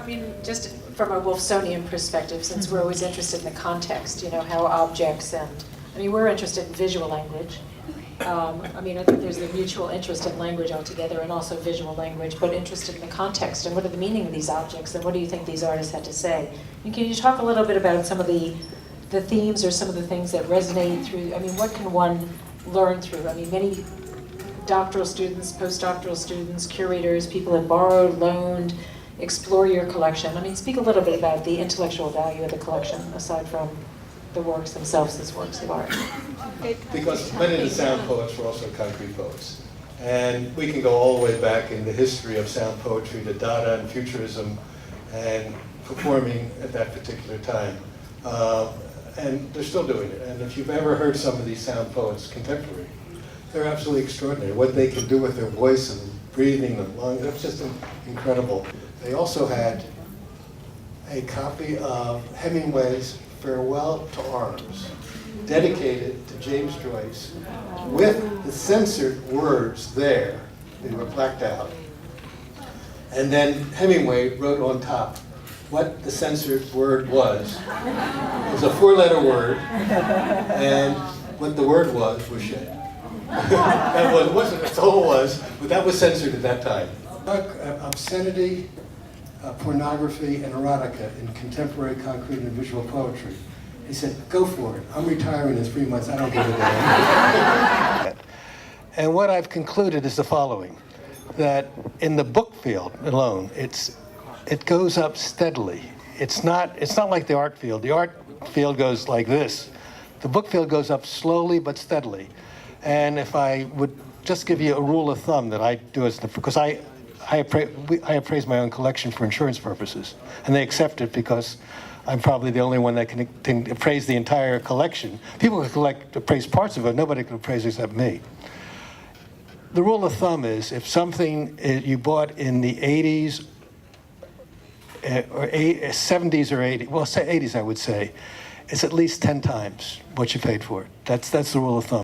I mean, just from a Wolfsonian perspective, since we're always interested in the context, you know, how objects and, I mean, we're interested in visual language. I mean, I think there's a mutual interest in language altogether and also visual language, but interested in the context and what are the meaning of these objects and what do you think these artists had to say? And can you talk a little bit about some of the themes or some of the things that resonate through, I mean, what can one learn through? I mean, many doctoral students, postdoctoral students, curators, people have borrowed, loaned, explore your collection. I mean, speak a little bit about the intellectual value of the collection, aside from the works themselves as works of art. Because many of the sound poets were also concrete poets. And we can go all the way back in the history of sound poetry to Dada and Futurism and performing at that particular time. And they're still doing it. And if you've ever heard some of these sound poets contemporary, they're absolutely extraordinary. What they can do with their voice and breathing and lungs, that's just incredible. They also had a copy of Hemingway's Farewell to Arms, dedicated to James Joyce, with the censored words there. They were blacked out. And then Hemingway wrote on top what the censored word was. It was a 4-letter word, and what the word was shit. That wasn't, that's all it was, but that was censored at that time. Obscenity, pornography, and erotica in contemporary concrete and visual poetry. He said, go for it. I'm retiring in 3 months. I don't give a damn. And what I've concluded is the following, that in the book field alone, it goes up steadily. It's not like the art field. The art field goes like this. The book field goes up slowly but steadily. And if I would just give you a rule of thumb that I do, because I appraise my own collection for insurance purposes, and they accept it because I'm probably the only one that can appraise the entire collection. People can appraise parts of it, nobody can appraise except me. The rule of thumb is if something you bought in the 80s, or 70s or 80s, well, say 80s I would say, it's at least 10 times what you paid for it. That's the rule of thumb.